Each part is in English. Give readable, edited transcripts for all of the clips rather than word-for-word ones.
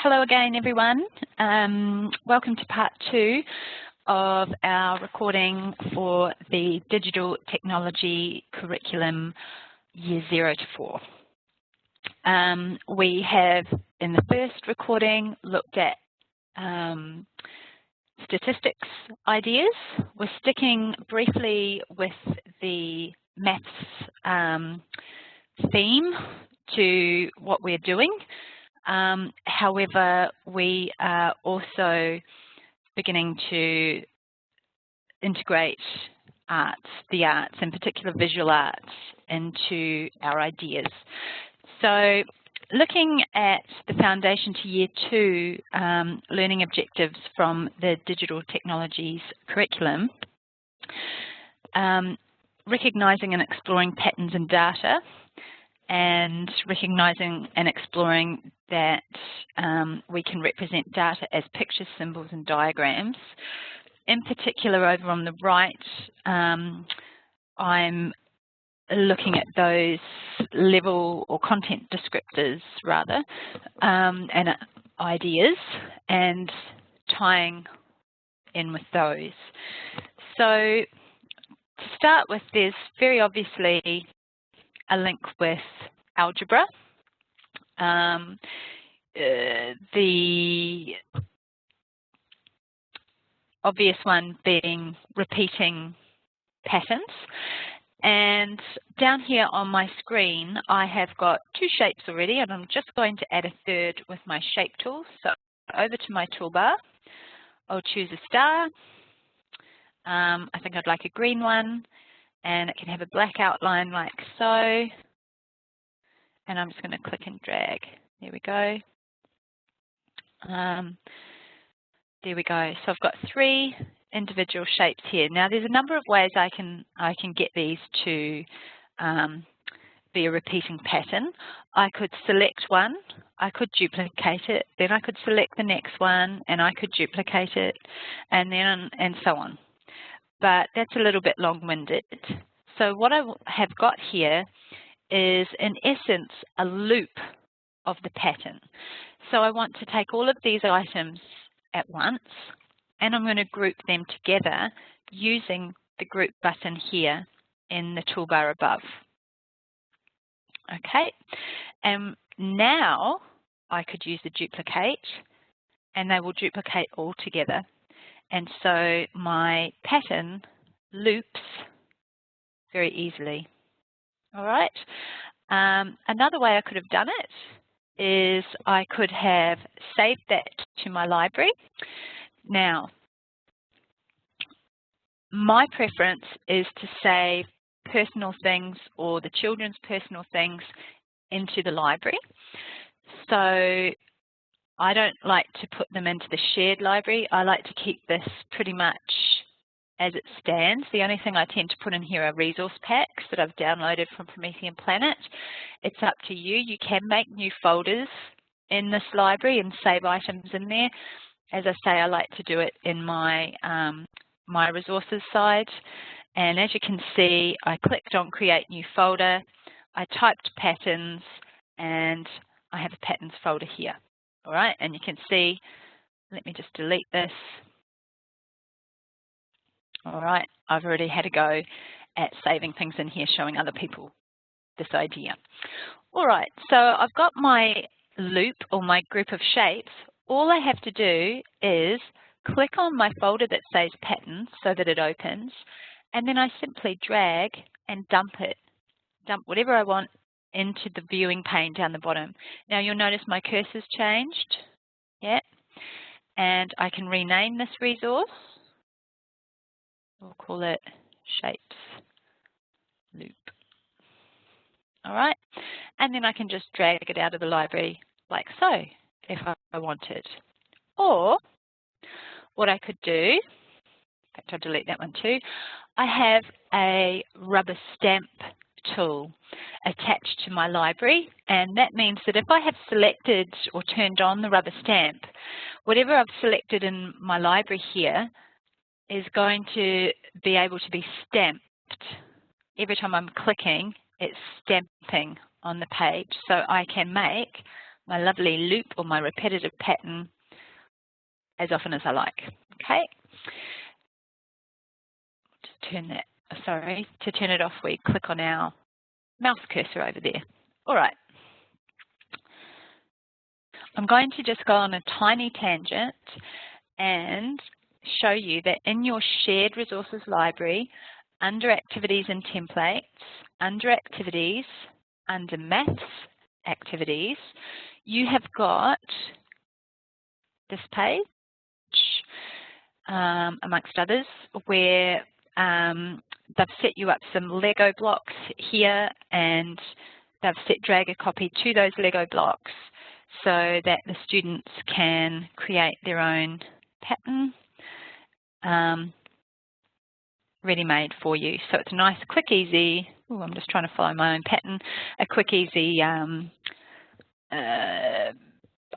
Hello again, everyone. Welcome to part 2 of our recording for the Digital Technology Curriculum Year 0 to 4. We have, in the first recording, looked at statistics ideas. We're sticking briefly with the maths theme to what we're doing. However, we are also beginning to integrate the arts, in particular visual arts, into our ideas. So looking at the Foundation to Year 2 learning objectives from the Digital Technologies Curriculum, recognising and exploring patterns in data, and recognising and exploring that we can represent data as pictures, symbols and diagrams. In particular, over on the right, I'm looking at those level or content descriptors rather, and ideas, and tying in with those. So to start with, there's very obviously a link with algebra. The obvious one being repeating patterns. And down here on my screen, I have got 2 shapes already, and I'm just going to add a third with my shape tool. So over to my toolbar, I'll choose a star. I think I'd like a green one, and it can have a black outline like so. And I'm just going to click and drag. There we go. There we go. So I've got 3 individual shapes here. Now there's a number of ways I can get these to be a repeating pattern. I could select one, I could duplicate it, then I could select the next one, and I could duplicate it, and then and so on. But that's a little bit long-winded. So what I have got here is, in essence, a loop of the pattern. So I want to take all of these items at once, and I'm going to group them together using the group button here in the toolbar above. Okay, and now I could use the duplicate, and they will duplicate all together. And so my pattern loops very easily. All right. Another way I could have done it is I could have saved that to my library. Now, my preference is to save personal things or the children's personal things into the library. So I don't like to put them into the shared library. I like to keep this pretty much as it stands. The only thing I tend to put in here are resource packs that I've downloaded from Promethean Planet. It's up to you. You can make new folders in this library and save items in there. As I say, I like to do it in my my resources side. And as you can see, I clicked on Create New Folder, I typed patterns, and I have a patterns folder here. All right, and you can see, let me just delete this. All right, I've already had a go at saving things in here, showing other people this idea. All right, so I've got my loop or my group of shapes. All I have to do is click on my folder that says patterns so that it opens, and then I simply drag and dump whatever I want into the viewing pane down the bottom. Now you'll notice my cursor's changed, yeah, and I can rename this resource. We'll call it shapes loop. All right, and then I can just drag it out of the library like so if I wanted. Or what I could do, in fact I'll delete that one too, I have a rubber stamp tool attached to my library, and that means that if I have selected or turned on the rubber stamp, whatever I've selected in my library here is going to be able to be stamped. Every time I'm clicking, it's stamping on the page. So I can make my lovely loop or my repetitive pattern as often as I like. Okay. Just turn that, sorry, to turn it off, we click on our mouse cursor over there. All right. I'm going to just go on a tiny tangent and show you that in your shared resources library, under activities and templates, under activities, under maths activities, you have got this page, amongst others, where they've set you up some Lego blocks here, and they've set drag a copy to those Lego blocks so that the students can create their own pattern ready-made for you. So it's a nice, quick, easy, I'm just trying to follow my own pattern, a quick, easy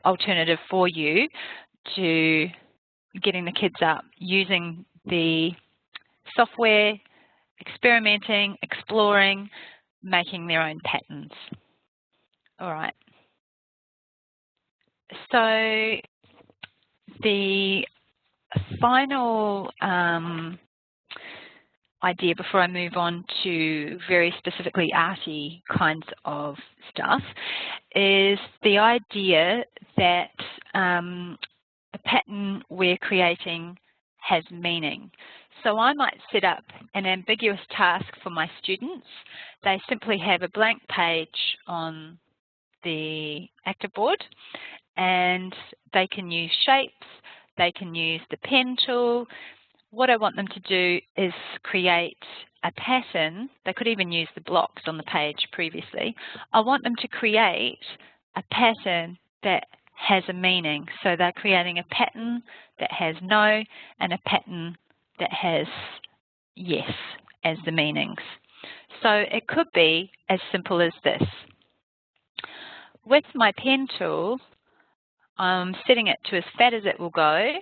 alternative for you to getting the kids up using the software, experimenting, exploring, making their own patterns. All right. So the final idea before I move on to very specifically arty kinds of stuff is the idea that the pattern we're creating has meaning. So I might set up an ambiguous task for my students. They simply have a blank page on the active board, and they can use shapes, they can use the pen tool. What I want them to do is create a pattern. They could even use the blocks on the page previously. I want them to create a pattern that has a meaning. So they're creating a pattern that has no and a pattern that has yes as the meanings. So it could be as simple as this. With my pen tool, I'm setting it to as fat as it will go,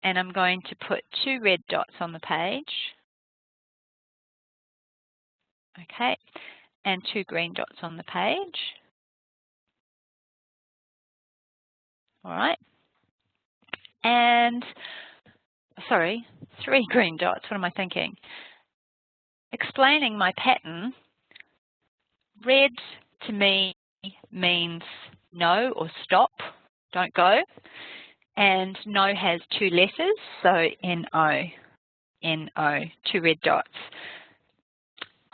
and I'm going to put 2 red dots on the page, okay, and 2 green dots on the page. All right, and, sorry, 3 green dots, what am I thinking? Explaining my pattern, red to me means no or stop, don't go, and no has 2 letters, so N-O, N-O, 2 red dots.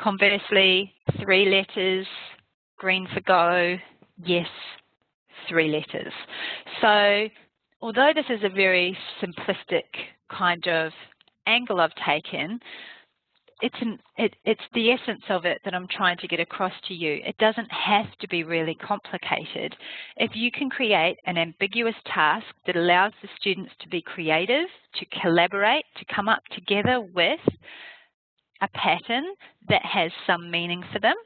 Conversely, 3 letters, green for go, yes, 3 letters. So although this is a very simplistic kind of angle I've taken, it's the essence of it that I'm trying to get across to you. It doesn't have to be really complicated. If you can create an ambiguous task that allows the students to be creative, to collaborate, to come up together with a pattern that has some meaning for them,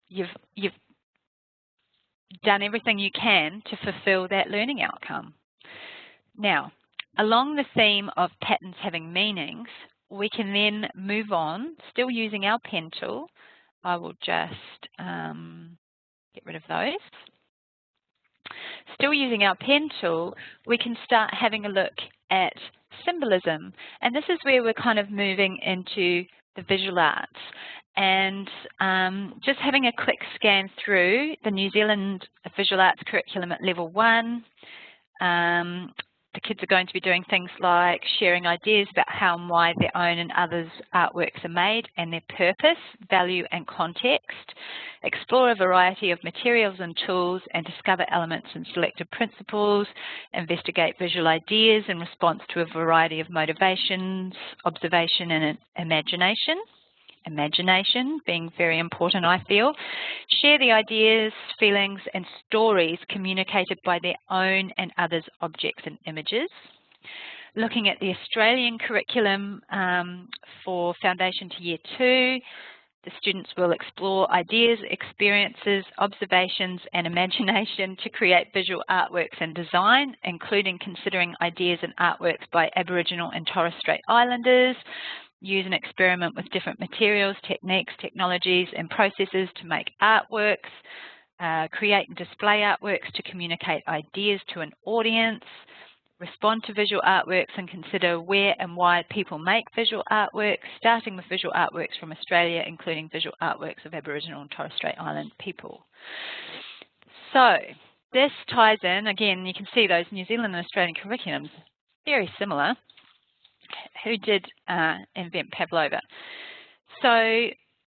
you've done everything you can to fulfill that learning outcome. Now, along the theme of patterns having meanings, we can then move on, still using our pen tool. I will just get rid of those. Still using our pen tool, we can start having a look at symbolism. And this is where we're kind of moving into the visual arts. And just having a quick scan through the New Zealand Visual Arts Curriculum at Level 1, the kids are going to be doing things like sharing ideas about how and why their own and others' artworks are made and their purpose, value and context, explore a variety of materials and tools and discover elements and selected principles, investigate visual ideas in response to a variety of motivations, observation and imagination. Imagination being very important, I feel. Share the ideas, feelings and stories communicated by their own and others' objects and images. Looking at the Australian curriculum for Foundation to Year 2, the students will explore ideas, experiences, observations and imagination to create visual artworks and design, including considering ideas and artworks by Aboriginal and Torres Strait Islanders. Use and experiment with different materials, techniques, technologies and processes to make artworks. create and display artworks to communicate ideas to an audience, respond to visual artworks and consider where and why people make visual artworks, starting with visual artworks from Australia, including visual artworks of Aboriginal and Torres Strait Island people. So this ties in, again, you can see those New Zealand and Australian curriculums, very similar. Who did invent Pavlova? So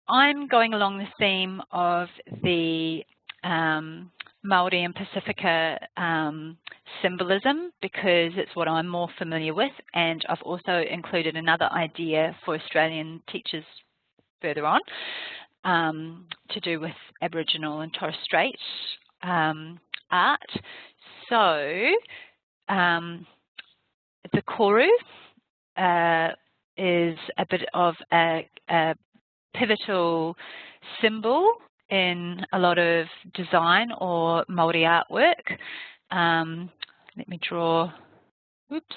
I'm going along the theme of the Māori and Pacifica symbolism because it's what I'm more familiar with, and I've also included another idea for Australian teachers further on to do with Aboriginal and Torres Strait art. So the koru is a bit of a pivotal symbol in a lot of design or Māori artwork. Let me draw, oops,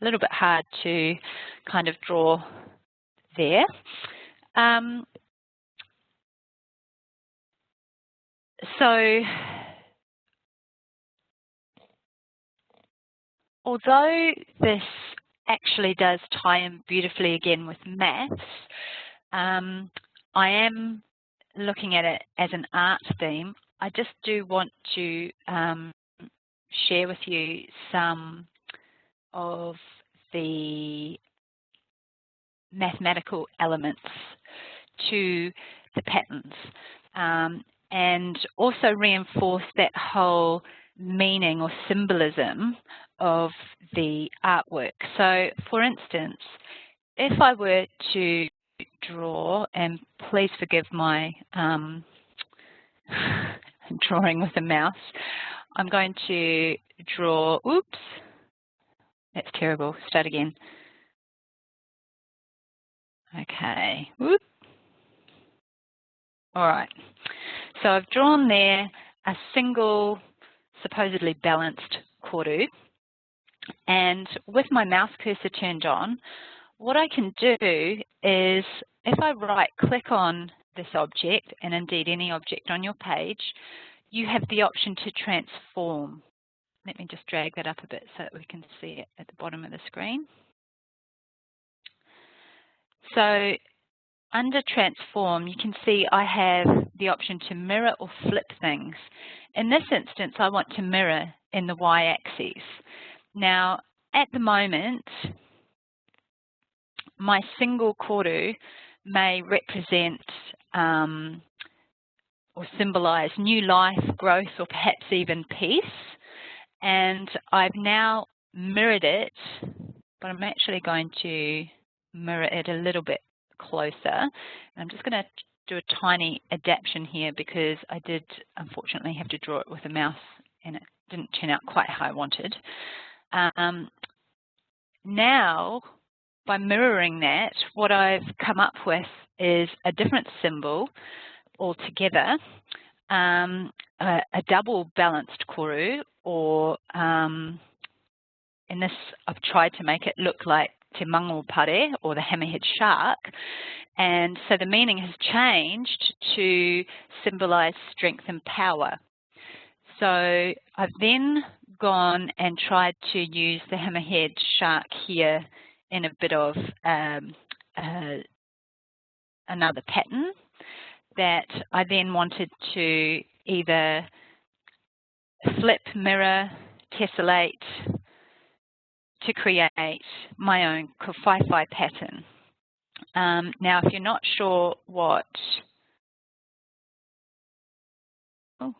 a little bit hard to kind of draw there. So although this actually does tie in beautifully again with maths, I am looking at it as an art theme. I just do want to share with you some of the mathematical elements to the patterns and also reinforce that whole meaning or symbolism of the artwork. So for instance, if I were to draw, and please forgive my drawing with a mouse, I'm going to draw, oops, that's terrible, start again. Okay, whoop. All right, so I've drawn there a single supposedly balanced koru, and with my mouse cursor turned on, what I can do is if I right click on this object, and indeed any object on your page, you have the option to transform. Let me just drag that up a bit so that we can see it at the bottom of the screen. So under transform, you can see I have the option to mirror or flip things. In this instance, I want to mirror in the y-axis. Now, at the moment, my single koru may represent or symbolize new life, growth, or perhaps even peace. And I've now mirrored it, but I'm actually going to mirror it a little bit closer. I'm just going to do a tiny adaptation here because I did unfortunately have to draw it with a mouse and it didn't turn out quite how I wanted. Now, by mirroring that, what I've come up with is a different symbol altogether, a double balanced koru, or in this I've tried to make it look like Te Mango Pare, or the hammerhead shark, and so the meaning has changed to symbolize strength and power. So I've then gone and tried to use the hammerhead shark here in a bit of another pattern that I then wanted to either flip, mirror, tessellate to create my own kawhaiwhai pattern. Now, if you're not sure what, oh,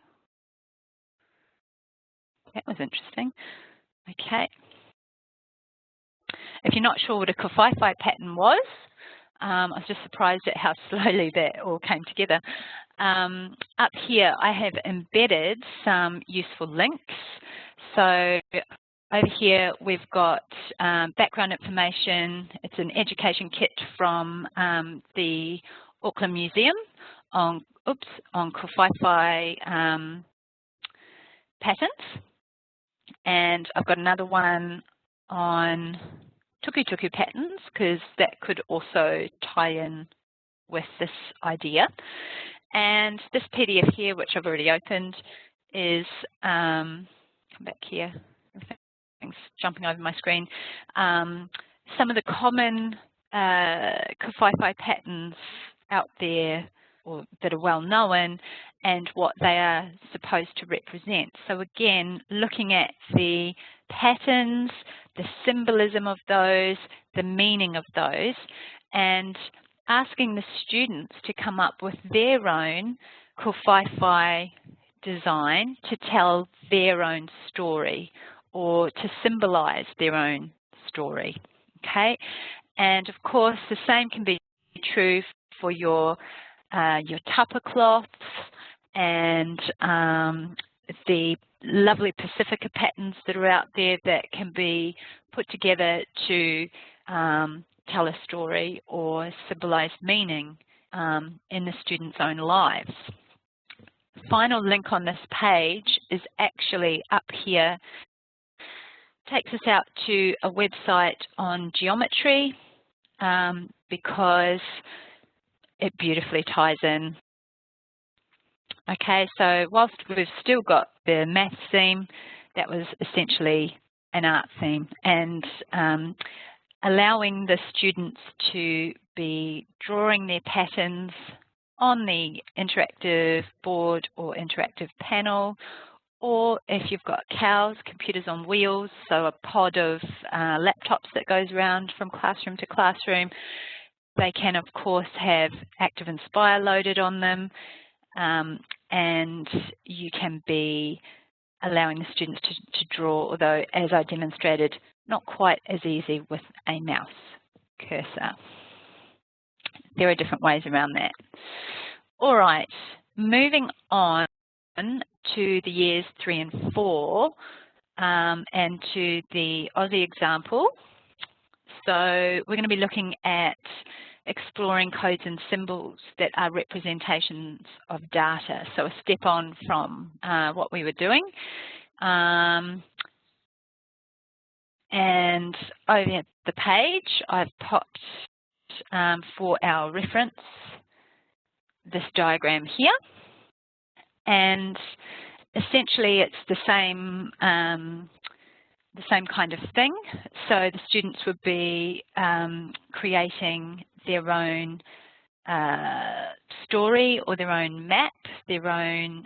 that was interesting. Okay. If you're not sure what a kawhaiwhai pattern was, I was just surprised at how slowly that all came together. Up here, I have embedded some useful links. So over here, we've got background information. It's an education kit from the Auckland Museum on kawhaiwhai patterns. And I've got another one on tuku patterns, because that could also tie in with this idea. And this PDF here, which I've already opened, is, come back here, everything's jumping over my screen, some of the common Kawhaiwhai patterns out there, or that are well known, and what they are supposed to represent. So again, looking at the patterns, the symbolism of those, the meaning of those, and asking the students to come up with their own Kawhaiwhai design to tell their own story or to symbolize their own story. Okay, and of course the same can be true for your tupper cloths and the lovely Pacifica patterns that are out there that can be put together to tell a story or symbolize meaning in the students' own lives. Final link on this page is actually up here. Takes us out to a website on geometry because it beautifully ties in. Okay, so whilst we've still got the math theme, that was essentially an art theme, and allowing the students to be drawing their patterns on the interactive board or interactive panel, or if you've got cows, computers on wheels, so a pod of laptops that goes around from classroom to classroom, they can of course have ActivInspire loaded on them, and you can be allowing the students to draw, although as I demonstrated, not quite as easy with a mouse cursor. There are different ways around that. All right, moving on to the years 3 and 4 and to the Aussie example. So we're going to be looking at exploring codes and symbols that are representations of data. So a step on from what we were doing. And over the page, I've popped for our reference this diagram here. And essentially it's the same kind of thing. So the students would be creating their own story or their own map, their own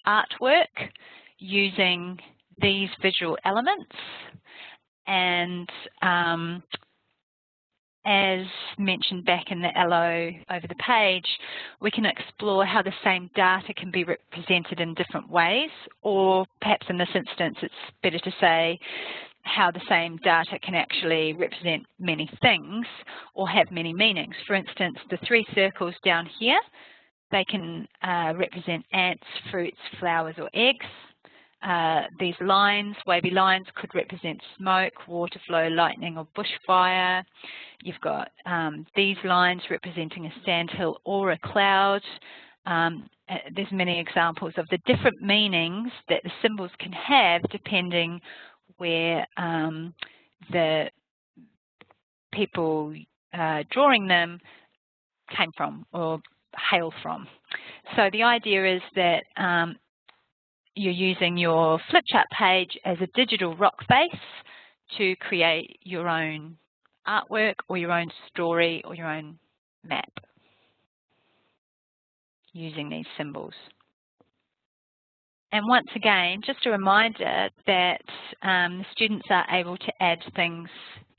artwork using these visual elements. And as mentioned back in the LO over the page, we can explore how the same data can be represented in different ways, or perhaps in this instance it's better to say how the same data can actually represent many things or have many meanings. For instance, the 3 circles down here, they can represent ants, fruits, flowers or eggs. These lines, wavy lines, could represent smoke, water flow, lightning or bushfire. You've got these lines representing a sandhill or a cloud. There's many examples of the different meanings that the symbols can have depending where the people drawing them came from or hail from. So the idea is that you're using your flipchart page as a digital rock face to create your own artwork or your own story or your own map using these symbols. And once again, just a reminder that the students are able to add things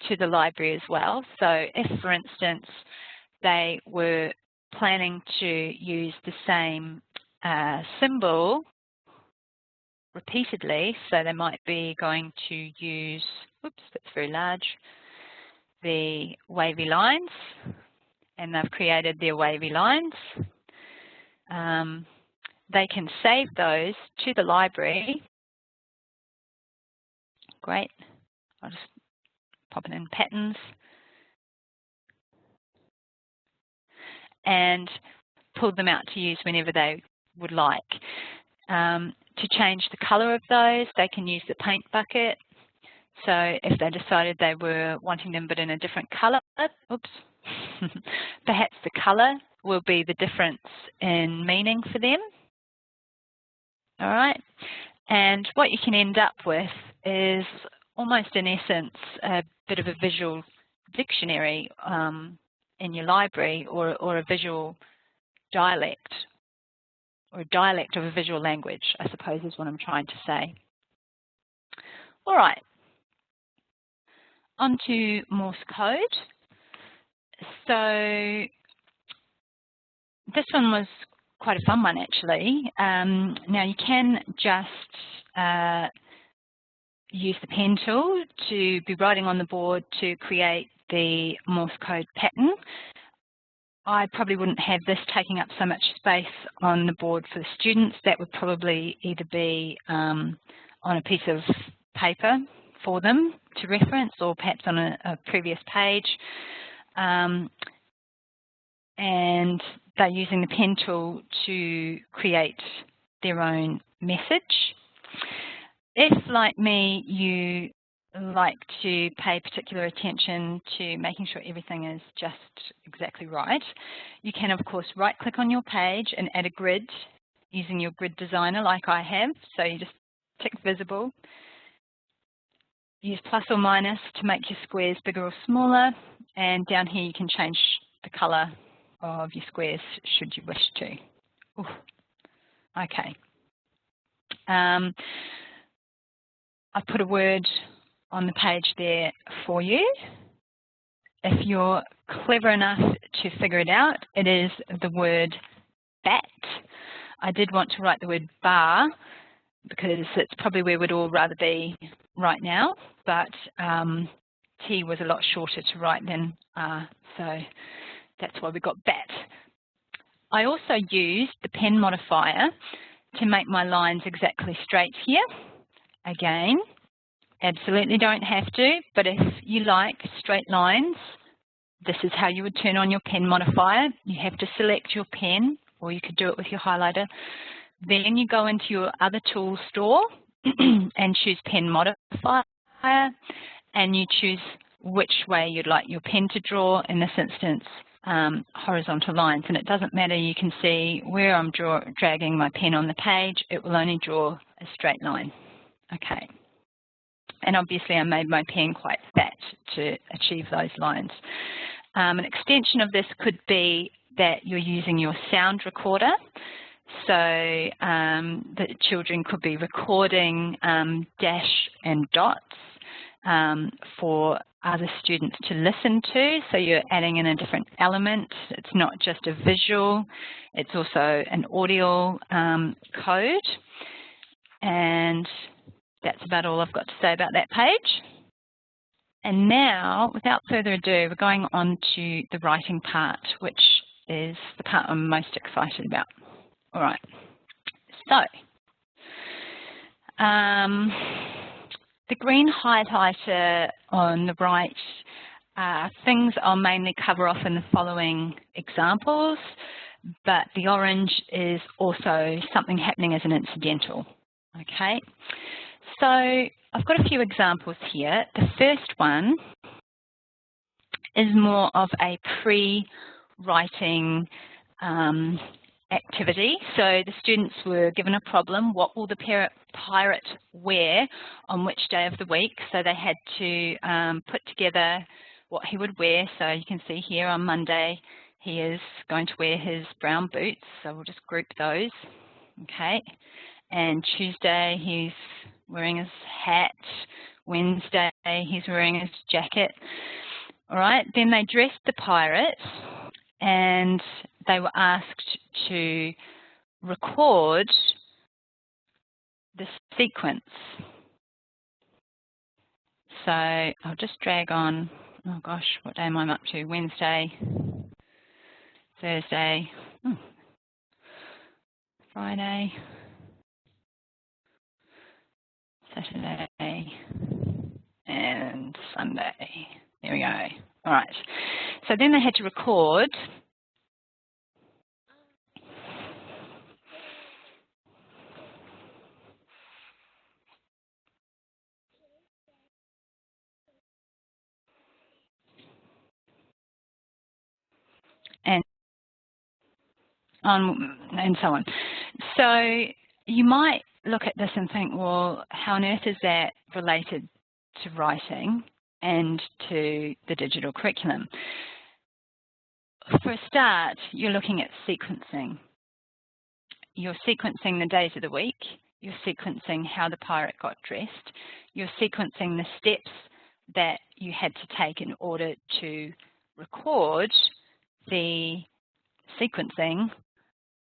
to the library as well. So if, for instance, they were planning to use the same symbol repeatedly, so they might be going to use, oops, that's very large, the wavy lines, and they've created their wavy lines. They can save those to the library. Great. I'll just pop it in patterns. And pull them out to use whenever they would like. To change the colour of those, they can use the paint bucket. So if they decided they were wanting them but in a different colour, oops, perhaps the colour will be the difference in meaning for them. All right, and what you can end up with is almost in essence a bit of a visual dictionary in your library, or a visual dialect, or a dialect of a visual language, I suppose is what I'm trying to say. All right, on to Morse code. So this one was quite a fun one actually. Now you can just use the pen tool to be writing on the board to create the Morse code pattern. I probably wouldn't have this taking up so much space on the board for the students. That would probably either be on a piece of paper for them to reference, or perhaps on a previous page. And they're using the pen tool to create their own message. If, like me, you like to pay particular attention to making sure everything is just exactly right, you can of course right-click on your page and add a grid using your grid designer like I have. So you just tick visible, use plus or minus to make your squares bigger or smaller, and down here you can change the colour of your squares should you wish to. Ooh. Okay. I've put a word on the page there for you. If you're clever enough to figure it out, it is the word bat. I did want to write the word bar because it's probably where we'd all rather be right now, but T was a lot shorter to write than R, so that's why we got bat. I also used the pen modifier to make my lines exactly straight here. Again, absolutely don't have to, but if you like straight lines, this is how you would turn on your pen modifier. You have to select your pen, or you could do it with your highlighter. Then you go into your other tools store and choose pen modifier, and you choose which way you'd like your pen to draw, in this instance horizontal lines. And it doesn't matter, you can see where I'm dragging my pen on the page, it will only draw a straight line. Okay. And obviously I made my pen quite fat to achieve those lines. An extension of this could be that you're using your sound recorder. So the children could be recording dash and dots for other students to listen to. So you're adding in a different element. It's not just a visual, it's also an audio code. And that's about all I've got to say about that page. And now, without further ado, we're going on to the writing part, which is the part I'm most excited about. All right, so the green highlighter on the right things I'll mainly cover off in the following examples, but the orange is also something happening as an incidental. Okay, so I've got a few examples here. The first one is more of a pre-writing activity. So the students were given a problem, what will the pirate wear on which day of the week? So they had to put together what he would wear. So you can see here on Monday he is going to wear his brown boots, so we'll just group those. Okay, and Tuesday he's wearing his hat, Wednesday he's wearing his jacket. All right, then they dressed the pirate and they were asked to record the sequence. So I'll just drag on, oh gosh, what day am I up to? Wednesday, Thursday, Friday, Saturday, and Sunday. There we go. All right. So then they had to record and and so on. So you might look at this and think, well, how on earth is that related to writing and to the digital curriculum? For a start, you're looking at sequencing. You're sequencing the days of the week, you're sequencing how the pirate got dressed, you're sequencing the steps that you had to take in order to record the sequencing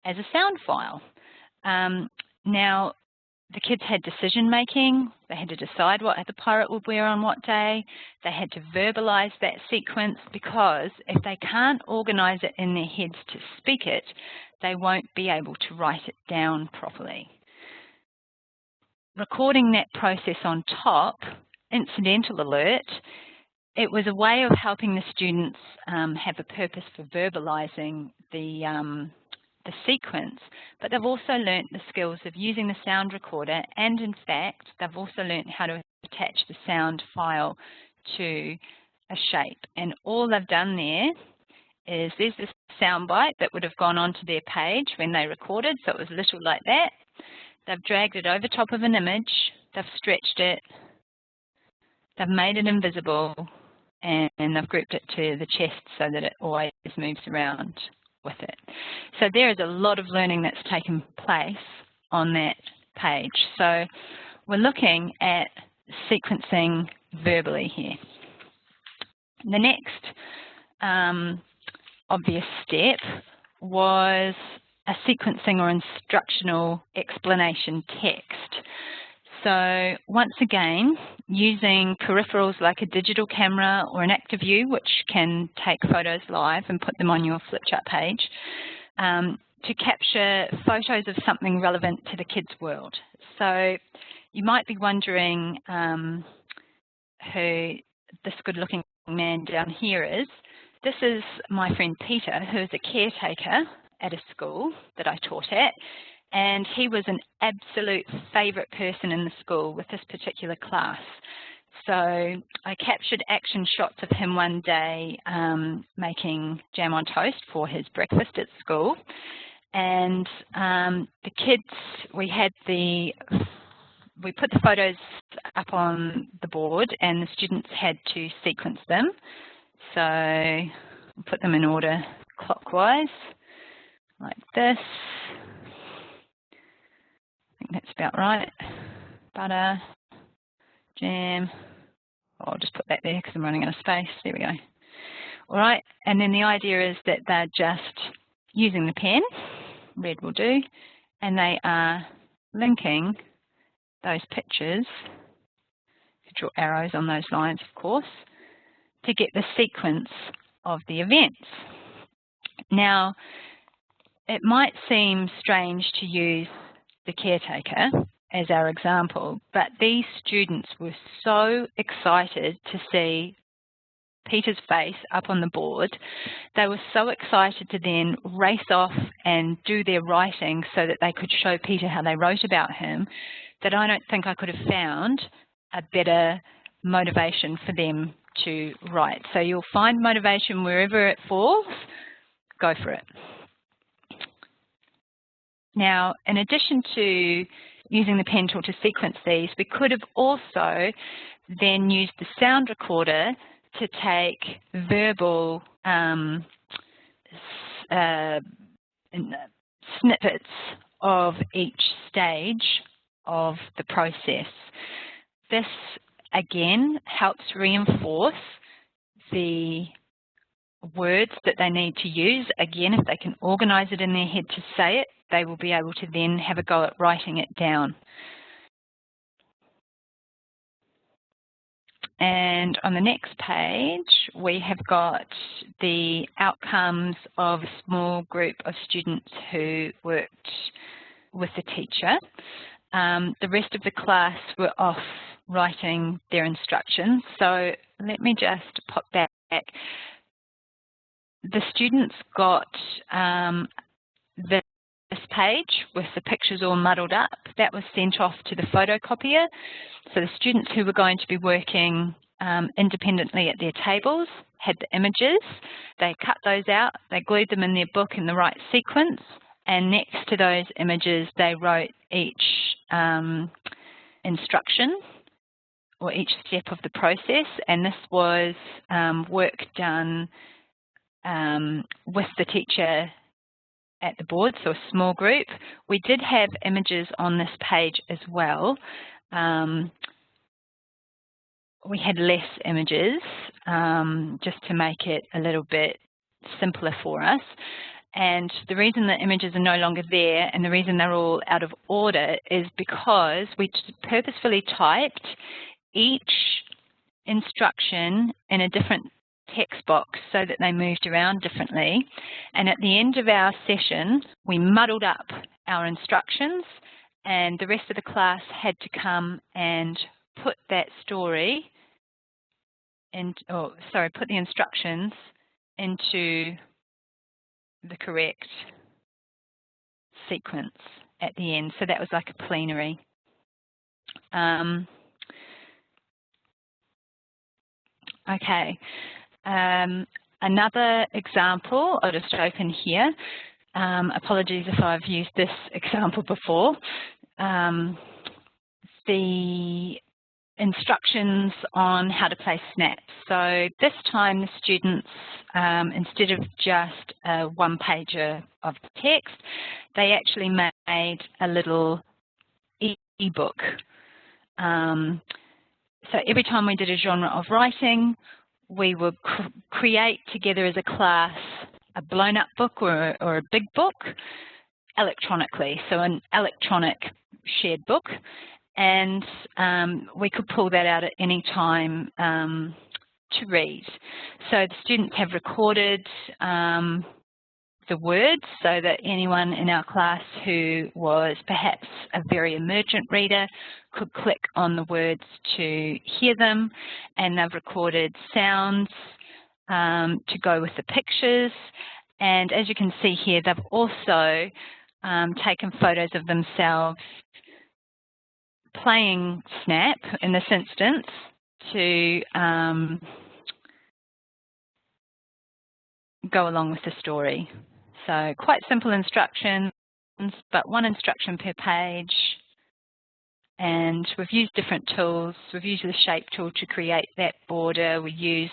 as a sound file. Now, the kids had decision making, they had to decide what the pirate would wear on what day, they had to verbalize that sequence, because if they can't organize it in their heads to speak it, they won't be able to write it down properly. Recording that process on top, incidental alert, it was a way of helping the students have a purpose for verbalizing the sequence, but they've also learnt the skills of using the sound recorder, and in fact they've also learnt how to attach the sound file to a shape. And all they've done there is, there's this sound bite that would have gone onto their page when they recorded, so it was little like that. They've dragged it over top of an image, they've stretched it, they've made it invisible, and they've grouped it to the chest so that it always moves around with it. So there is a lot of learning that's taken place on that page. So we're looking at sequencing verbally here. The next obvious step was a sequencing or instructional explanation text. So once again, using peripherals like a digital camera or an ActivInspire, which can take photos live and put them on your flip chart page, to capture photos of something relevant to the kids' world. So you might be wondering who this good-looking man down here is. This is my friend Peter, who is a caretaker at a school that I taught at. And he was an absolute favourite person in the school with this particular class. So I captured action shots of him one day making jam on toast for his breakfast at school. And the kids, we put the photos up on the board and the students had to sequence them. So put them in order clockwise, like this. I think that's about right. Butter, jam. Oh, I'll just put that there because I'm running out of space. There we go. All right, and then the idea is that they're just using the pen, red will do, and they are linking those pictures, you draw arrows on those lines of course, to get the sequence of the events. Now, it might seem strange to use the caretaker as our example, but these students were so excited to see Peter's face up on the board. They were so excited to then race off and do their writing so that they could show Peter how they wrote about him, that I don't think I could have found a better motivation for them to write. So you'll find motivation wherever it falls, go for it. Now, in addition to using the pen tool to sequence these, we could have also then used the sound recorder to take verbal snippets of each stage of the process. This, again, helps reinforce the words that they need to use. Again, if they can organise it in their head to say it, they will be able to then have a go at writing it down. And on the next page, we have got the outcomes of a small group of students who worked with the teacher. The rest of the class were off writing their instructions. So let me just pop back. The students got this page with the pictures all muddled up. That was sent off to the photocopier. So the students who were going to be working independently at their tables had the images. They cut those out, they glued them in their book in the right sequence, and next to those images they wrote each instruction or each step of the process, and this was work done with the teacher at the board, so a small group. We did have images on this page as well. We had less images just to make it a little bit simpler for us. And the reason the images are no longer there and the reason they're all out of order is because we purposefully typed each instruction in a different text box so that they moved around differently. And at the end of our session, we muddled up our instructions, and the rest of the class had to come and put that story put the instructions into the correct sequence at the end. So that was like a plenary. Okay. Another example, I'll just open here. Apologies if I've used this example before. The instructions on how to play snaps. So this time the students, instead of just a one-pager of text, they actually made a little e-book. So every time we did a genre of writing, we would create together as a class a blown-up book or a big book electronically, so an electronic shared book. And we could pull that out at any time to read. So the students have recorded the words so that anyone in our class who was perhaps a very emergent reader could click on the words to hear them, and they've recorded sounds to go with the pictures. And as you can see here, they've also taken photos of themselves playing Snap in this instance to go along with the story. So quite simple instructions, but one instruction per page. And we've used different tools. We've used the shape tool to create that border. We used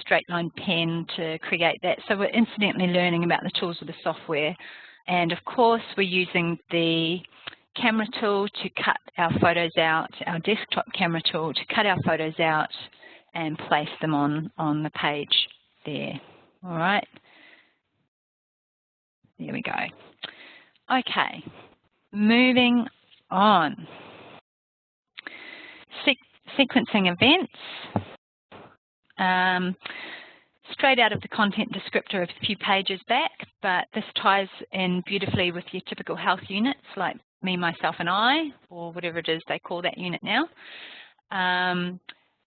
straight line pen to create that. So we're incidentally learning about the tools of the software. And of course, we're using the camera tool to cut our photos out, our desktop camera tool to cut our photos out and place them on the page there. All right. There we go. Okay, moving on. Sequencing events. Straight out of the content descriptor a few pages back, but this ties in beautifully with your typical health units like me, myself and I, or whatever it is they call that unit now.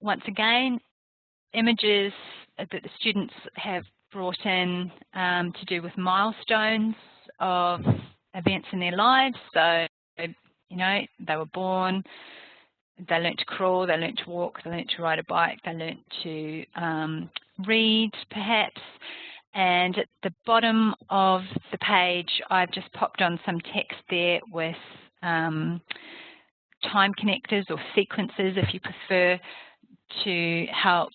Once again, images that the students have brought in to do with milestones of events in their lives. So, you know, they were born, they learnt to crawl, they learnt to walk, they learnt to ride a bike, they learnt to read perhaps. And at the bottom of the page, I've just popped on some text there with time connectors or sequences, if you prefer, to help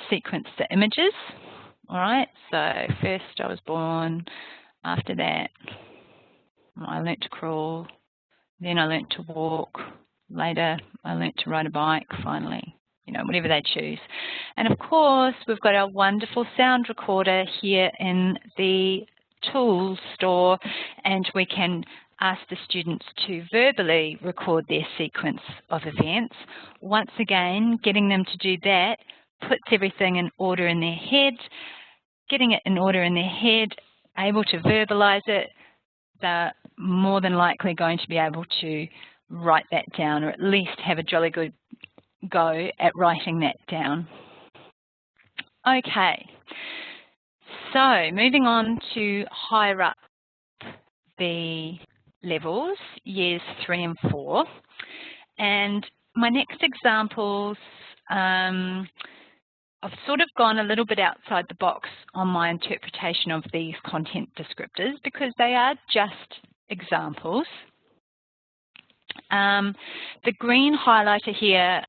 sequence the images. All right, so first I was born, after that I learnt to crawl, then I learnt to walk, later I learnt to ride a bike, finally, you know, whatever they choose. And of course, we've got our wonderful sound recorder here in the tools store, and we can ask the students to verbally record their sequence of events. Once again, getting them to do that puts everything in order in their head. Getting it in order in their head, able to verbalize it, they're more than likely going to be able to write that down, or at least have a jolly good go at writing that down. Okay, so moving on to higher up the levels, years 3 and 4. And my next examples I've sort of gone a little bit outside the box on my interpretation of these content descriptors because they are just examples. The green highlighter here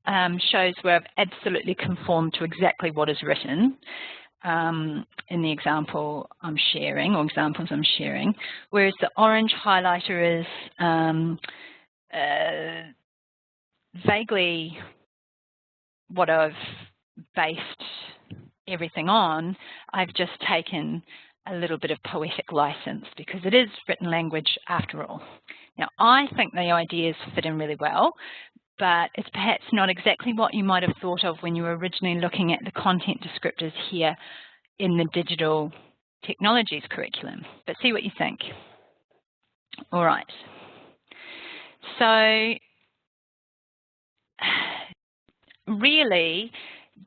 shows where I've absolutely conformed to exactly what is written in the example I'm sharing, or examples I'm sharing, whereas the orange highlighter is vaguely what I've based everything on. I've just taken a little bit of poetic license because it is written language after all. Now, I think the ideas fit in really well, but it's perhaps not exactly what you might have thought of when you were originally looking at the content descriptors here in the digital technologies curriculum. But see what you think. All right. So really,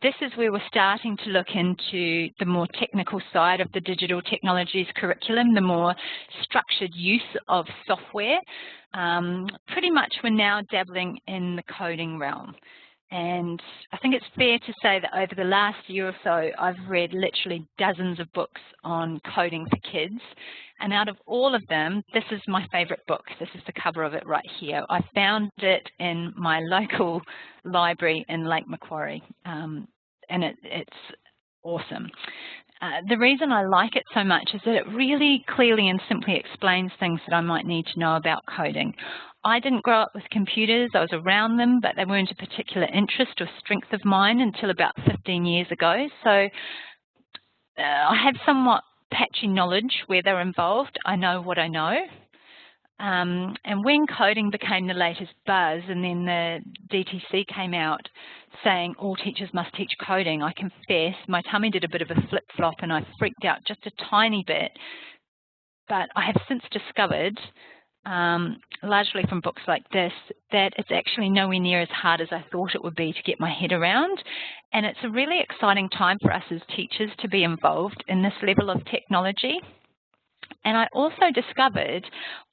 this is where we're starting to look into the more technical side of the digital technologies curriculum, the more structured use of software. Pretty much we're now dabbling in the coding realm. And I think it's fair to say that over the last year or so, I've read literally dozens of books on coding for kids. And out of all of them, this is my favorite book. This is the cover of it right here. I found it in my local library in Lake Macquarie, and it's awesome. The reason I like it so much is that it really clearly and simply explains things that I might need to know about coding. I didn't grow up with computers. I was around them, but they weren't a particular interest or strength of mine until about 15 years ago. So I have somewhat patchy knowledge where they're involved. I know what I know. And when coding became the latest buzz, and then the DTC came out saying all teachers must teach coding, I confess my tummy did a bit of a flip-flop and I freaked out just a tiny bit. But I have since discovered, largely from books like this, that it's actually nowhere near as hard as I thought it would be to get my head around. And it's a really exciting time for us as teachers to be involved in this level of technology. And I also discovered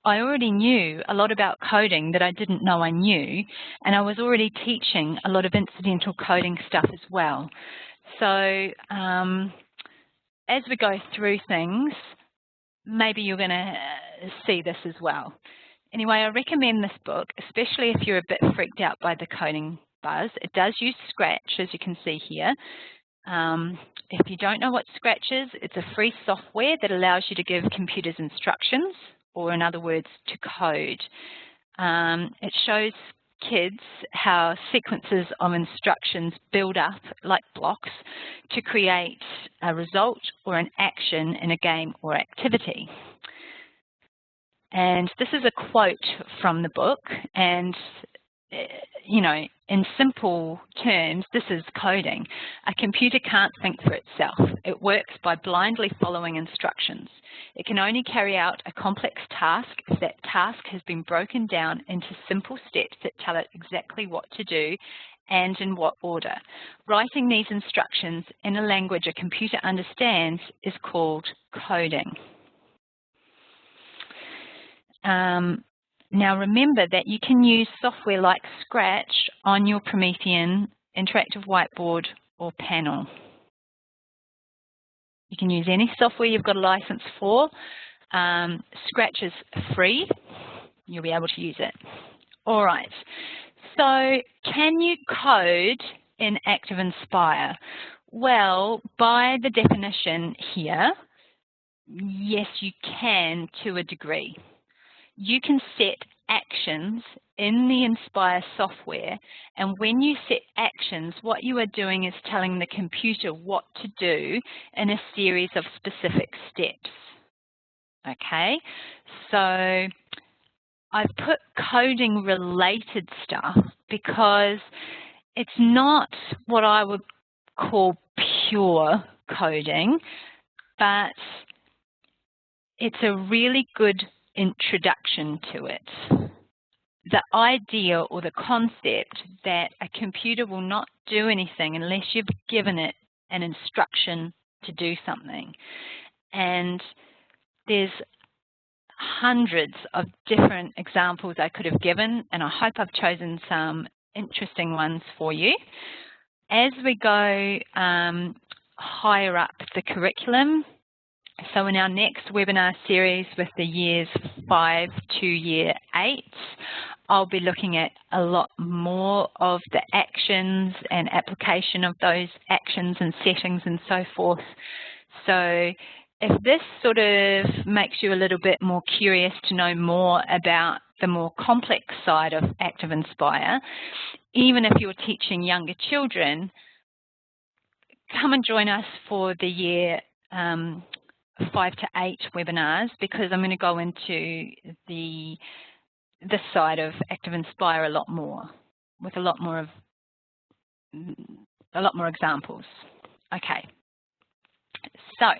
I already knew a lot about coding that I didn't know I knew, and I was already teaching a lot of incidental coding stuff as well. So as we go through things, maybe you're going to see this as well. Anyway, I recommend this book, especially if you're a bit freaked out by the coding buzz. It does use Scratch, as you can see here. If you don't know what Scratch is, it's a free software that allows you to give computers instructions, or in other words, to code. It shows kids how sequences of instructions build up like blocks to create a result or an action in a game or activity. And this is a quote from the book, and you know, in simple terms, this is coding. A computer can't think for itself. It works by blindly following instructions. It can only carry out a complex task if that task has been broken down into simple steps that tell it exactly what to do and in what order. Writing these instructions in a language a computer understands is called coding. Now remember that you can use software like Scratch on your Promethean interactive whiteboard or panel. You can use any software you've got a license for. Scratch is free. You'll be able to use it. All right. So can you code in ActivInspire? Well, by the definition here, yes, you can to a degree. You can set actions in the Inspire software, and when you set actions, what you are doing is telling the computer what to do in a series of specific steps. Okay, so I've put coding related stuff because it's not what I would call pure coding, but it's a really good introduction to it. The idea or the concept that a computer will not do anything unless you've given it an instruction to do something. And there's hundreds of different examples I could have given, and I hope I've chosen some interesting ones for you. as we go higher up the curriculum, so in our next webinar series with the years 5 to year 8, I'll be looking at a lot more of the actions and application of those actions and settings and so forth. So if this sort of makes you a little bit more curious to know more about the more complex side of ActivInspire, even if you're teaching younger children, come and join us for the year 5 to 8 webinars, because I'm going to go into this side of ActivInspire a lot more, with a lot more examples. Okay, so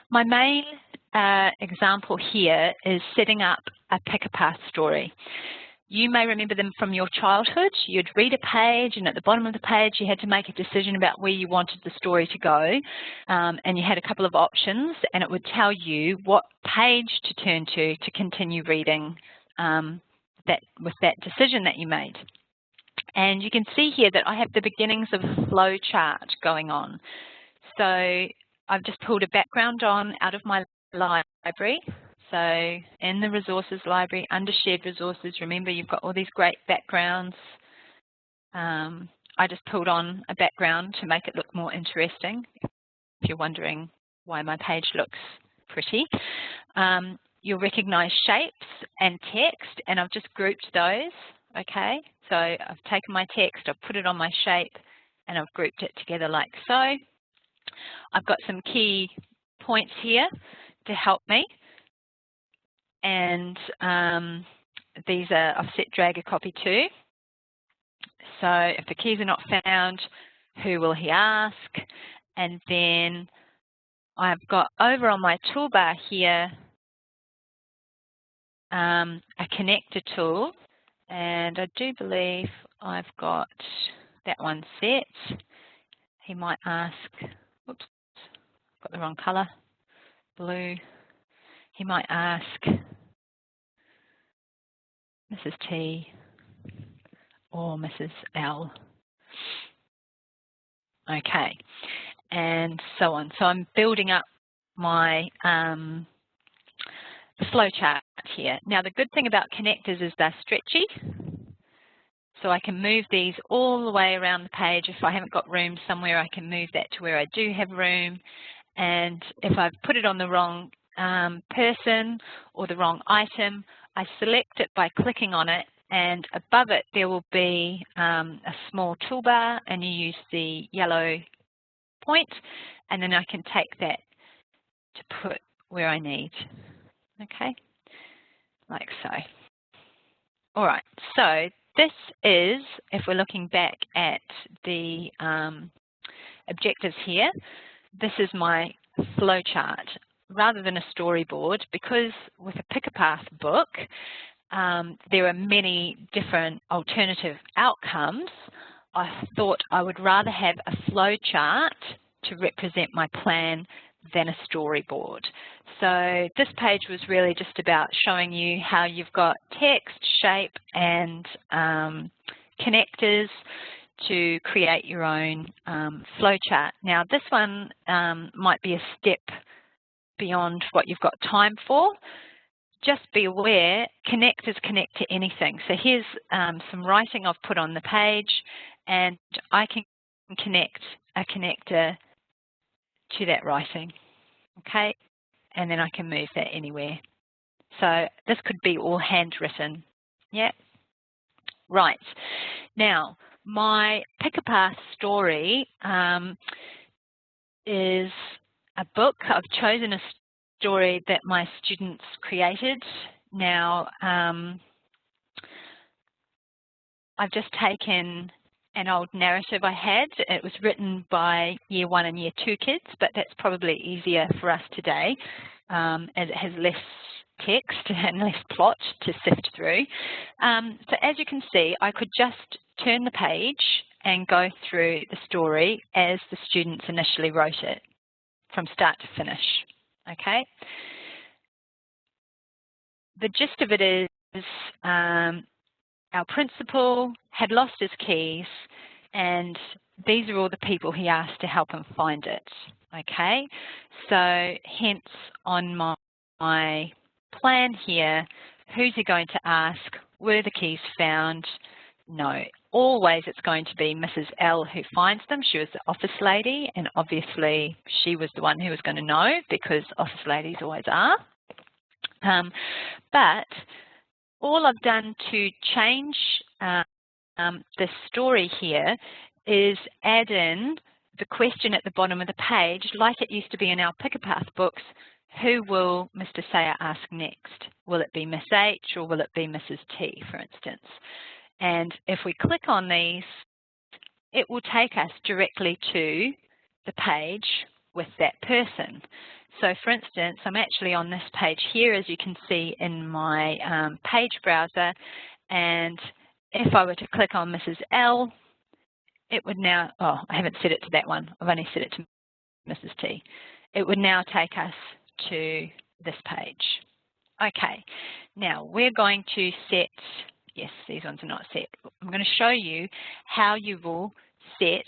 my main example here is setting up a pick-a-path story. You may remember them from your childhood. You'd read a page, and at the bottom of the page you had to make a decision about where you wanted the story to go, and you had a couple of options, and it would tell you what page to turn to continue reading with that decision that you made. And you can see here that I have the beginnings of a flow chart going on. So I've just pulled a background out of my library. So in the resources library, under shared resources, remember you've got all these great backgrounds. I just pulled on a background to make it look more interesting, if you're wondering why my page looks pretty. You'll recognize shapes and text, and I've just grouped those, okay? So I've taken my text, I've put it on my shape, and I've grouped it together like so. I've got some key points here to help me. And these are, I've set drag a copy to. So if the keys are not found, who will he ask? And then I've got over on my toolbar here a connector tool, and I do believe I've got that one set. He might ask, oops, got the wrong color, blue. He might ask Mrs. T or Mrs. L. Okay, and so on. So I'm building up my flow chart here. Now the good thing about connectors is they're stretchy, so I can move these all the way around the page. If I haven't got room somewhere, I can move that to where I do have room. And if I've put it on the wrong person or the wrong item, I select it by clicking on it, and above it there will be a small toolbar, and you use the yellow point, and then I can take that to put where I need, okay, like so. All right, so this is, if we're looking back at the objectives here, this is my flow chart rather than a storyboard, because with a pick-a-path book there are many different alternative outcomes. I thought I would rather have a flow chart to represent my plan than a storyboard. So this page was really just about showing you how you've got text, shape and connectors to create your own flow chart. Now this one might be a step beyond what you've got time for. Just be aware, connectors connect to anything. So here's some writing I've put on the page, and I can connect a connector to that writing, okay? And then I can move that anywhere. So this could be all handwritten, yeah? Right, now my pick-a-path story is a book. I've chosen a story that my students created. Now, I've just taken an old narrative I had. It was written by Year 1 and Year 2 kids, but that's probably easier for us today, as it has less text and less plot to sift through. So as you can see, I could just turn the page and go through the story as the students initially wrote it, from start to finish, okay? The gist of it is our principal had lost his keys. And these are all the people he asked to help him find it. Okay, so hence on my plan here, who's he going to ask? Were the keys found? No. Always it's going to be Mrs. L who finds them. She was the office lady, and obviously she was the one who was going to know, because office ladies always are. But all I've done to change the story here is add in the question at the bottom of the page, like it used to be in our Pick a Path books. Who will Mr. Sayer ask next? Will it be Miss H or will it be Mrs. T, for instance? And if we click on these, it will take us directly to the page with that person. So for instance, I'm actually on this page here, as you can see in my page browser, and if I were to click on Mrs. L, it would now, oh, I haven't set it to that one, I've only set it to Mrs. T. It would now take us to this page. Okay, now we're going to set, yes, these ones are not set. I'm going to show you how you will set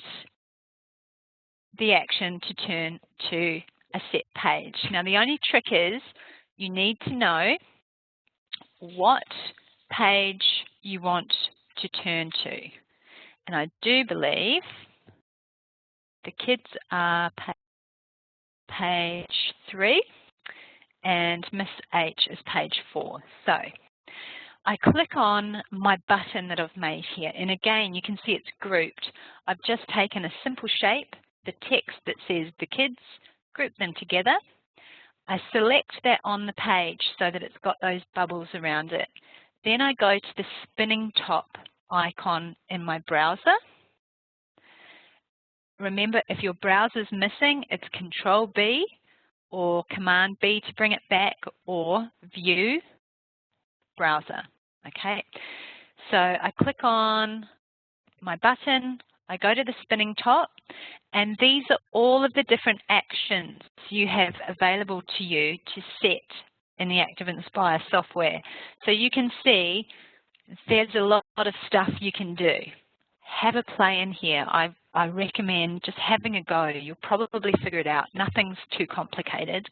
the action to turn to a set page. Now the only trick is you need to know what page you want to turn to. And I do believe the kids are page 3 and Miss H is page 4. So I click on my button that I've made here, and again you can see it's grouped. I've just taken a simple shape, the text that says the kids, group them together. I select that on the page so that it's got those bubbles around it. Then I go to the spinning top icon in my browser. Remember, if your browser's missing, it's Control B or Command B to bring it back, or View, Browser. Okay, so I click on my button, I go to the spinning top, and these are all of the different actions you have available to you to set in the ActivInspire software. So you can see there's a lot of stuff you can do. Have a play in here. I recommend just having a go. You'll probably figure it out. Nothing's too complicated.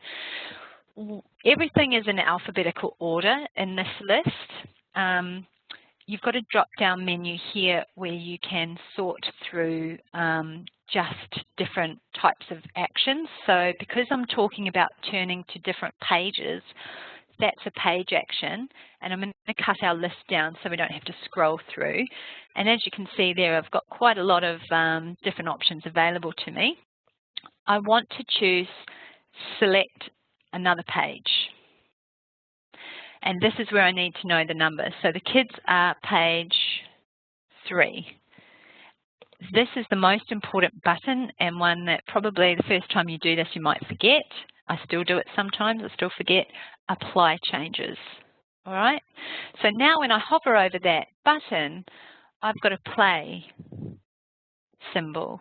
Everything is in alphabetical order in this list. You've got a drop-down menu here where you can sort through just different types of actions. So because I'm talking about turning to different pages, that's a page action, and I'm going to cut our list down so we don't have to scroll through. And as you can see there, I've got quite a lot of different options available to me. I want to choose select another page. And this is where I need to know the number. So the kids are page 3. This is the most important button, and one that probably the first time you do this you might forget. I still do it sometimes, I still forget. Apply changes. All right, so now when I hover over that button, I've got a play symbol.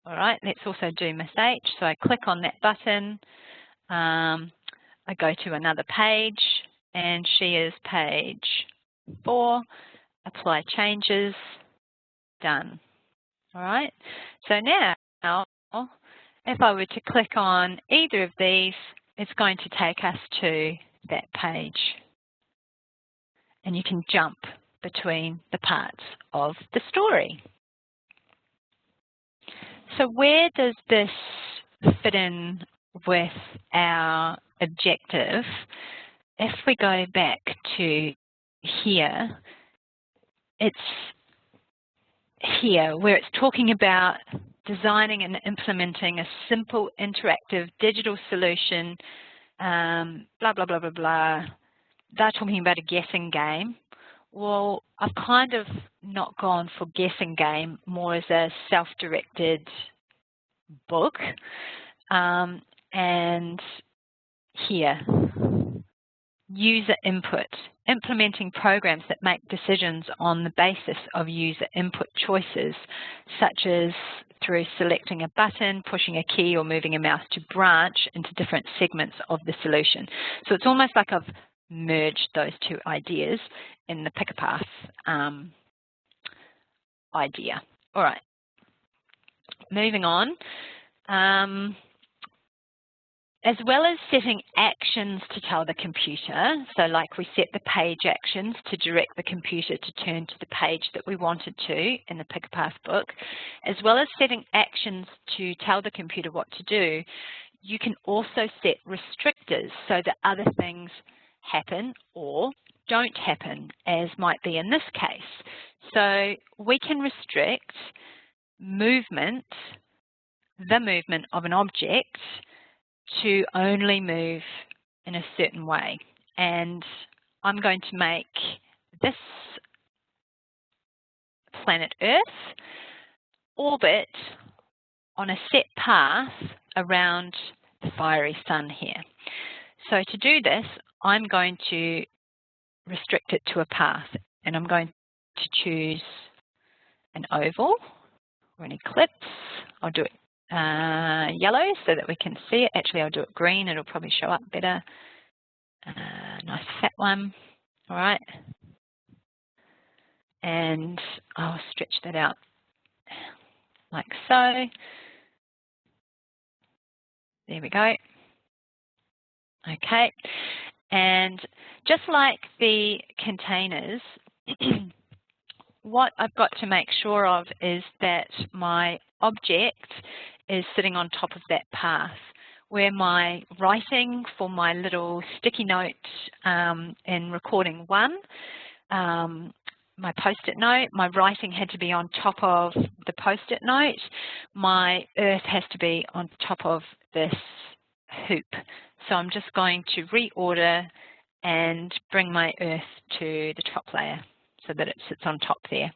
All right, let's also do Miss H. So I click on that button, I go to another page, and she is page 4, apply changes, done. All right, so now if I were to click on either of these, it's going to take us to that page. And you can jump between the parts of the story. So where does this fit in with our objective? If we go back to here, it's here where it's talking about designing and implementing a simple interactive digital solution, blah, blah, blah, blah, blah. They're talking about a guessing game. Well, I've kind of not gone for guessing game, more as a self-directed book. And here, user input, implementing programs that make decisions on the basis of user input choices, such as through selecting a button, pushing a key, or moving a mouse to branch into different segments of the solution. So it's almost like I've merged those two ideas in the Pick a Path idea. All right, moving on. As well as setting actions to tell the computer, so like we set the page actions to direct the computer to turn to the page that we wanted to in the Pick a Path book, as well as setting actions to tell the computer what to do, you can also set restrictors so that other things happen or don't happen, as might be in this case. So we can restrict movement, the movement of an object, to only move in a certain way. And I'm going to make this planet Earth orbit on a set path around the fiery sun here. So to do this, I'm going to restrict it to a path, and I'm going to choose an oval or an ellipse. I'll do it yellow so that we can see it. Actually, I'll do it green. It'll probably show up better. Nice fat one. All right. And I'll stretch that out like so. There we go. Okay. And just like the containers, what I've got to make sure of is that my object is sitting on top of that path, where my writing for my little sticky note in recording 1, my post-it note, my writing had to be on top of the post-it note. My earth has to be on top of this hoop. So I'm just going to reorder and bring my earth to the top layer so that it sits on top there.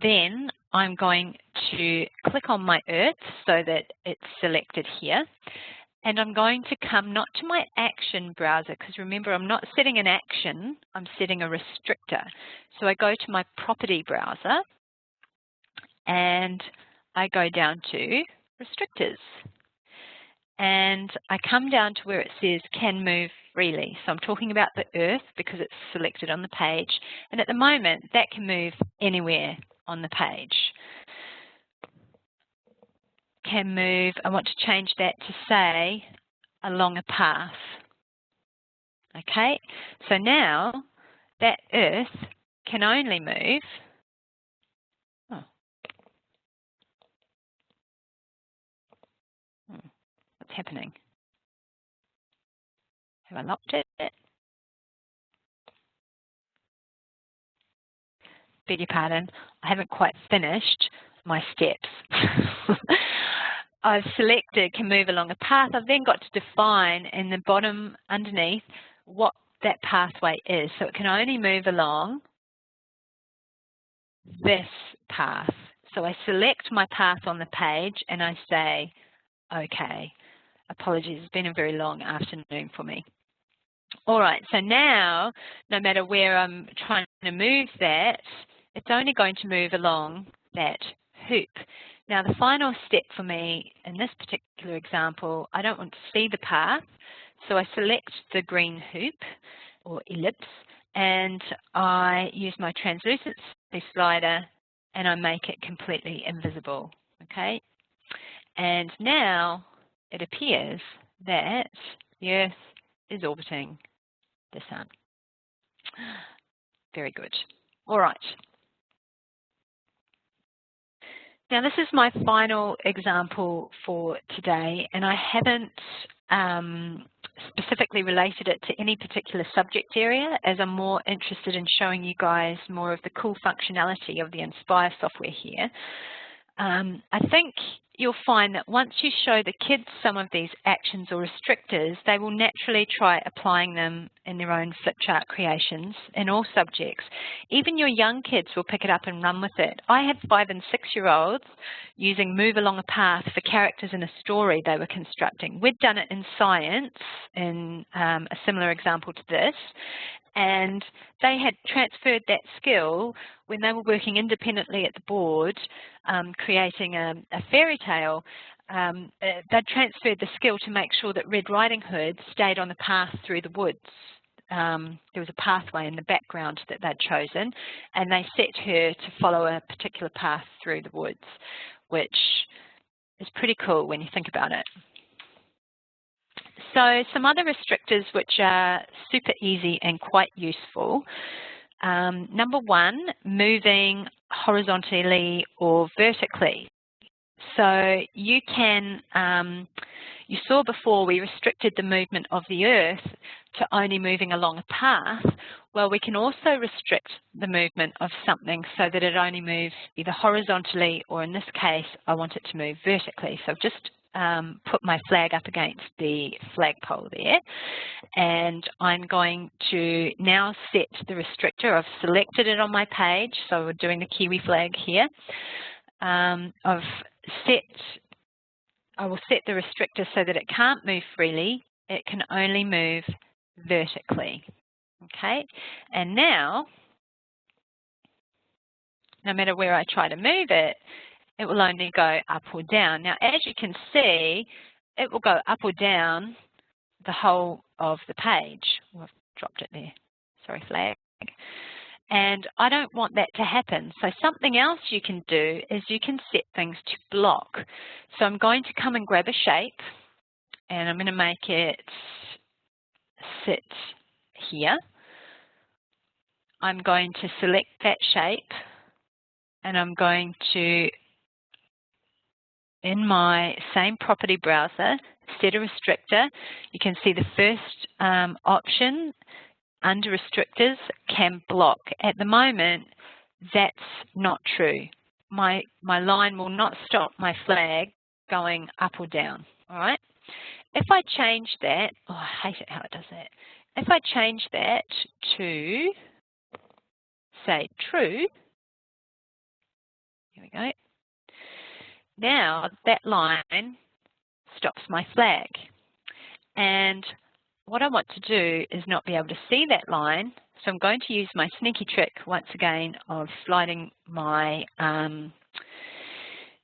Then I'm going to click on my earth so that it's selected here. And I'm going to come not to my action browser, because remember, I'm not setting an action, I'm setting a restrictor. So I go to my property browser and I go down to restrictors. And I come down to where it says can move freely. So I'm talking about the earth because it's selected on the page. And at the moment, that can move anywhere on the page. Can move, I want to change that to say along a path. Okay, so now that earth can only move, what's happening? Have I locked it? Beg your pardon, I haven't quite finished my steps. I've selected can move along a path. I've then got to define in the bottom underneath what that pathway is. So it can only move along this path. So I select my path on the page and I say, okay, apologies, it's been a very long afternoon for me. All right, so now, no matter where I'm trying to move that, it's only going to move along that hoop. Now, the final step for me in this particular example, I don't want to see the path, so I select the green hoop or ellipse, and I use my translucency slider and I make it completely invisible, okay? And now it appears that the Earth is orbiting the Sun. Very good. All right. Now this is my final example for today, and I haven't specifically related it to any particular subject area, as I'm more interested in showing you guys more of the cool functionality of the Inspire software here. I think you'll find that once you show the kids some of these actions or restrictors, they will naturally try applying them in their own flip chart creations in all subjects. Even your young kids will pick it up and run with it. I had 5- and 6-year-olds using move along a path for characters in a story they were constructing. We'd done it in science in a similar example to this, and they had transferred that skill when they were working independently at the board, creating a fairy tale. They transferred the skill to make sure that Red Riding Hood stayed on the path through the woods there was a pathway in the background that they'd chosen, and they set her to follow a particular path through the woods, which is pretty cool when you think about it. So some other restrictors which are super easy and quite useful. Number one, moving horizontally or vertically. So you can, you saw before we restricted the movement of the Earth to only moving along a path. Well, we can also restrict the movement of something so that it only moves either horizontally, or in this case, I want it to move vertically. So I've just put my flag up against the flagpole there, and I'm going to now set the restrictor. I've selected it on my page, so we're doing the Kiwi flag here. I will set the restrictor so that it can't move freely, it can only move vertically. Okay, and now, no matter where I try to move it, it will only go up or down. Now, as you can see, it will go up or down the whole of the page. Oh, I've dropped it there. Sorry, flag. And I don't want that to happen. So something else you can do is you can set things to block. So I'm going to come and grab a shape, and I'm going to make it sit here. I'm going to select that shape, and I'm going to, in my same property browser, set a restrictor. You can see the first option under restrictors, can block. At the moment, that's not true. My line will not stop my flag going up or down. All right. If I change that, oh, I hate it how it does that. If I change that to, say, true, here we go. Now that line stops my flag. And what I want to do is not be able to see that line, so I'm going to use my sneaky trick once again of sliding my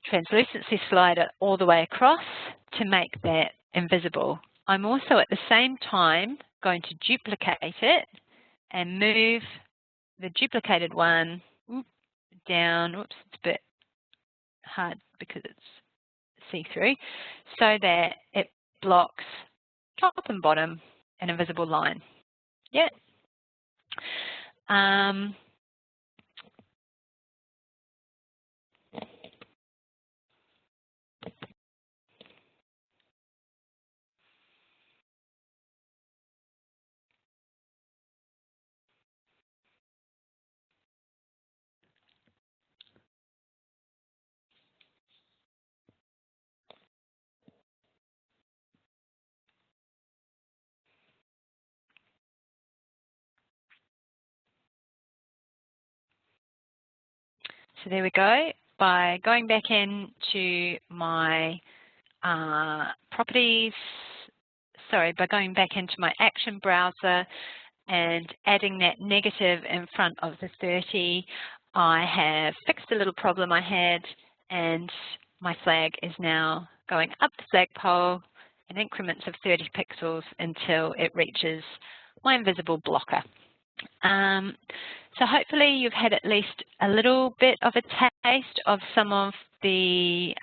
translucency slider all the way across to make that invisible. I'm also at the same time going to duplicate it and move the duplicated one down. Oops, it's a bit hard because it's see-through, so that it blocks top and bottom an invisible line. Yeah. So there we go. By going back into my properties, sorry, by going back into my action browser and adding that negative in front of the 30, I have fixed a little problem I had, and my flag is now going up the flagpole in increments of 30 pixels until it reaches my invisible blocker. So hopefully you've had at least a little bit of a taste of some of the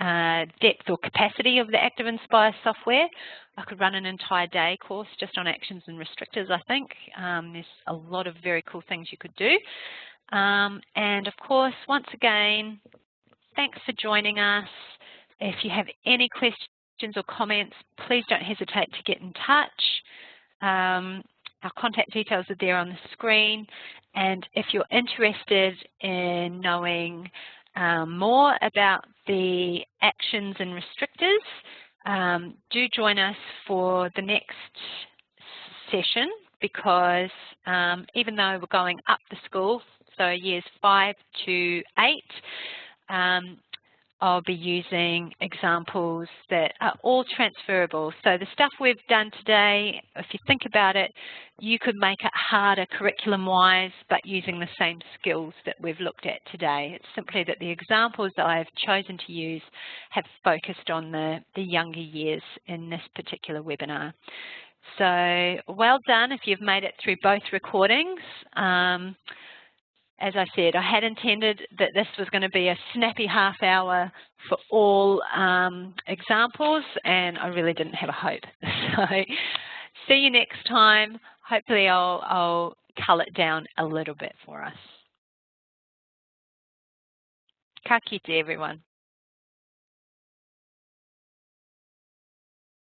depth or capacity of the ActivInspire software. I could run an entire day course just on actions and restrictors, I think. There's a lot of very cool things you could do. And of course, once again, thanks for joining us. If you have any questions or comments, please don't hesitate to get in touch. Our contact details are there on the screen, and if you're interested in knowing more about the actions and restrictors, do join us for the next session, because even though we're going up the school, so years 5 to 8, I'll be using examples that are all transferable. So the stuff we've done today, if you think about it, you could make it harder curriculum-wise, but using the same skills that we've looked at today. It's simply that the examples that I've chosen to use have focused on the younger years in this particular webinar. So well done if you've made it through both recordings. As I said, I had intended that this was going to be a snappy half hour for all examples, and I really didn't have a hope. So see you next time. Hopefully I'll cull it down a little bit for us. Ka kite, everyone.